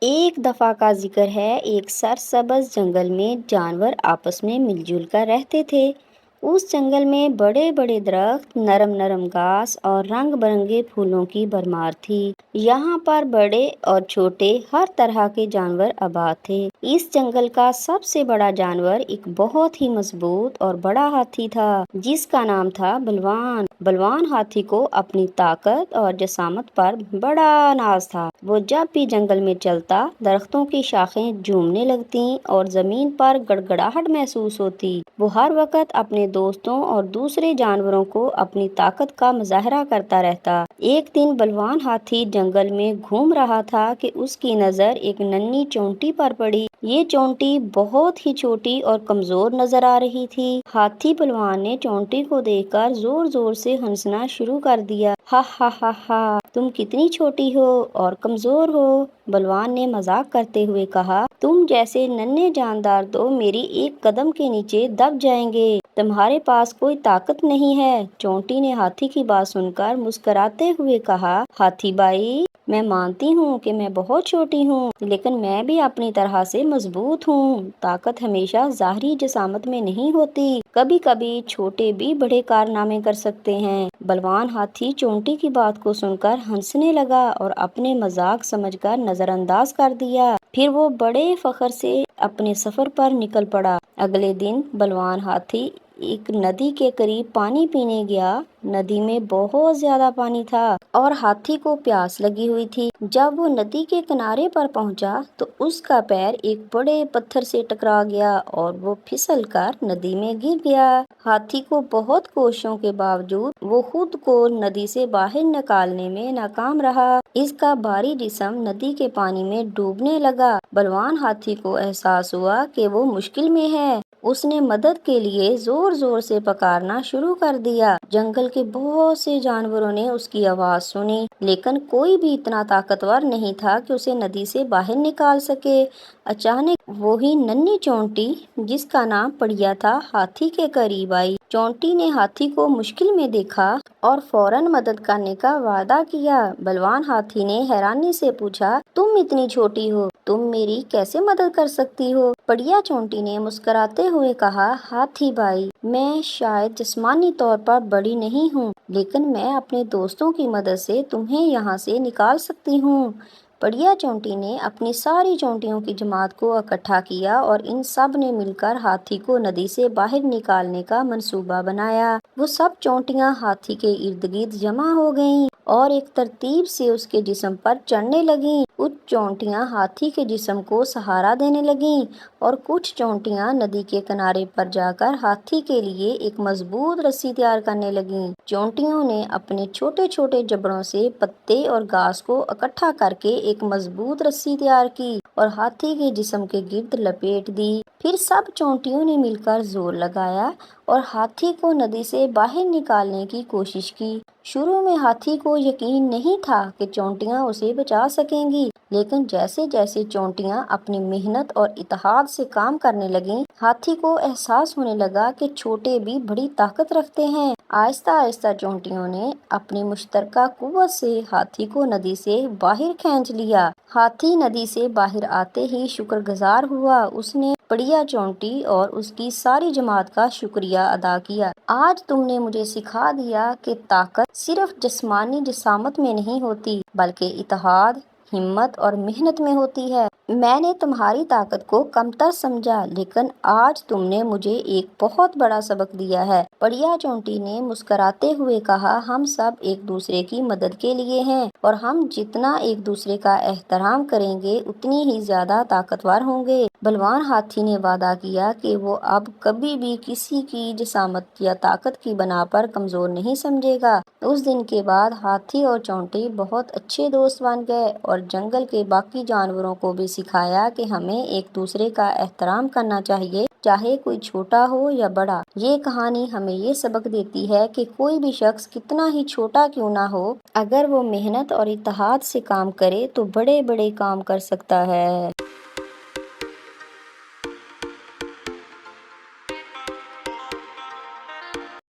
ایک دفعہ کا ذکر ہے، ایک سرسبز جنگل میں جانور آپس میں مل جل کر رہتے تھے۔ اس جنگل میں بڑے بڑے درخت، نرم نرم گھاس اور رنگ برنگے پھولوں کی بھرمار تھی۔ یہاں پر بڑے اور چھوٹے ہر طرح کے جانور آباد تھے۔ اس جنگل کا سب سے بڑا جانور ایک بہت ہی مضبوط اور بڑا ہاتھی تھا، جس کا نام تھا بلوان۔ بلوان ہاتھی کو اپنی طاقت اور جسامت پر بڑا ناز تھا۔ وہ جب بھی جنگل میں چلتا، درختوں کی شاخیں جھومنے لگتیں اور زمین پر گڑگڑاہٹ محسوس ہوتی۔ وہ ہر وقت اپنے دوستوں اور دوسرے جانوروں کو اپنی طاقت کا مظاہرہ کرتا رہتا۔ ایک دن بلوان ہاتھی جنگل میں گھوم رہا تھا کہ اس کی نظر ایک ننھی چونٹی پر پڑی۔ یہ چونٹی بہت ہی چھوٹی اور کمزور نظر آ رہی تھی۔ ہاتھی بلوان نے چونٹی کو دیکھ کر زور زور سے ہنسنا شروع کر دیا۔ ہا ہا ہا ہا، تم کتنی چھوٹی ہو اور کمزور ہو، بلوان نے مذاق کرتے ہوئے کہا۔ تم جیسے ننھے جاندار تو میری ایک قدم کے نیچے دب جائیں گے۔ تمہارے پاس کوئی طاقت نہیں ہے۔ چونٹی نے ہاتھی کی بات سن کر مسکراتے ہوئے کہا، ہاتھی بھائی، میں مانتی ہوں کہ میں بہت چھوٹی ہوں، لیکن میں بھی اپنی طرح سے مضبوط ہوں۔ طاقت ہمیشہ ظاہری جسامت میں نہیں ہوتی، کبھی کبھی چھوٹے بھی بڑے کارنامے کر سکتے ہیں۔ بلوان ہاتھی چونٹی کی بات کو سن کر ہنسنے لگا اور اپنے مذاق سمجھ کر نظر انداز کر دیا۔ پھر وہ بڑے فخر سے اپنے سفر پر نکل پڑا۔ اگلے دن بلوان ہاتھی ایک ندی کے قریب پانی پینے گیا۔ ندی میں بہت زیادہ پانی تھا اور ہاتھی کو پیاس لگی ہوئی تھی۔ جب وہ ندی کے کنارے پر پہنچا تو اس کا پیر ایک بڑے پتھر سے ٹکرا گیا اور وہ پھسل کر ندی میں گر گیا۔ ہاتھی کو بہت کوششوں کے باوجود وہ خود کو ندی سے باہر نکالنے میں ناکام رہا۔ اس کا بھاری جسم ندی کے پانی میں ڈوبنے لگا۔ بلوان ہاتھی کو احساس ہوا کہ وہ مشکل میں ہے۔ اس نے مدد کے لیے زور زور سے پکارنا شروع کر دیا۔ جنگل کے بہت سے جانوروں نے اس کی آواز سنی، لیکن کوئی بھی اتنا طاقتور نہیں تھا کہ اسے ندی سے باہر نکال سکے۔ اچانک وہی ننھی چونٹی، جس کا نام پڑیا تھا، ہاتھی کے قریب آئی۔ چونٹی نے ہاتھی کو مشکل میں دیکھا اور فوراً مدد کرنے کا وعدہ کیا۔ بلوان ہاتھی نے حیرانی سے پوچھا، تم اتنی چھوٹی ہو، تم میری کیسے مدد کر سکتی ہو؟ پڑیا چونٹی نے مسکراتے ہوئے کہا، ہاتھی بھائی، میں شاید جسمانی طور پر بڑی نہیں ہوں، لیکن میں اپنے دوستوں کی مدد سے تمہیں یہاں سے نکال سکتی ہوں۔ پڑیا چونٹی نے اپنی ساری چونٹیوں کی جماعت کو اکٹھا کیا اور ان سب نے مل کر ہاتھی کو ندی سے باہر نکالنے کا منصوبہ بنایا۔ وہ سب چونٹیاں ہاتھی کے ارد گرد جمع ہو گئیں اور ایک ترتیب سے اس کے جسم پر چڑھنے لگیں۔ کچھ چونٹیاں ہاتھی کے جسم کو سہارا دینے لگیں اور کچھ چونٹیاں ندی کے کنارے پر جا کر ہاتھی کے لیے ایک مضبوط رسی تیار کرنے لگیں۔ چونٹیوں نے اپنے چھوٹے چھوٹے جبڑوں سے پتے اور گھاس کو اکٹھا کر کے ایک مضبوط رسی تیار کی اور ہاتھی کے جسم کے گرد لپیٹ دی۔ پھر سب چونٹیوں نے مل کر زور لگایا اور ہاتھی کو ندی سے باہر نکالنے کی کوشش کی۔ شروع میں ہاتھی کو یقین نہیں تھا کہ چونٹیاں اسے بچا سکیں گی، لیکن جیسے جیسے چونٹیاں اپنی محنت اور اتحاد سے کام کرنے لگیں، ہاتھی کو احساس ہونے لگا کہ چھوٹے بھی بڑی طاقت رکھتے ہیں۔ آہستہ آہستہ چونٹیوں نے اپنی مشترکہ قوت سے ہاتھی کو ندی سے باہر کھینچ لیا۔ ہاتھی ندی سے باہر آتے ہی شکر گزار ہوا۔ اس نے پڑیا چونٹی اور اس کی ساری جماعت کا شکریہ ادا کیا۔ آج تم نے مجھے سکھا دیا کہ طاقت صرف جسمانی جسامت میں نہیں ہوتی، بلکہ اتحاد، ہمت اور محنت میں ہوتی ہے۔ میں نے تمہاری طاقت کو کمتر سمجھا، لیکن آج تم نے مجھے ایک بہت بڑا سبق دیا ہے۔ پڑیا چونٹی نے مسکراتے ہوئے کہا، ہم سب ایک دوسرے کی مدد کے لیے ہیں اور ہم جتنا ایک دوسرے کا احترام کریں گے، اتنی ہی زیادہ طاقتور ہوں گے۔ بلوان ہاتھی نے وعدہ کیا کہ وہ اب کبھی بھی کسی کی جسامت یا طاقت کی بنا پر کمزور نہیں سمجھے گا۔ اس دن کے بعد ہاتھی اور چونٹی بہت اچھے دوست بن گئے اور جنگل کے باقی جانوروں کو بھی سکھایا کہ ہمیں ایک دوسرے کا احترام کرنا چاہیے، چاہے کوئی چھوٹا ہو یا بڑا۔ یہ کہانی ہمیں یہ سبق دیتی ہے کہ کوئی بھی شخص کتنا ہی چھوٹا کیوں نہ ہو، اگر وہ محنت اور اتحاد سے کام کرے تو بڑے بڑے کام کر سکتا ہے۔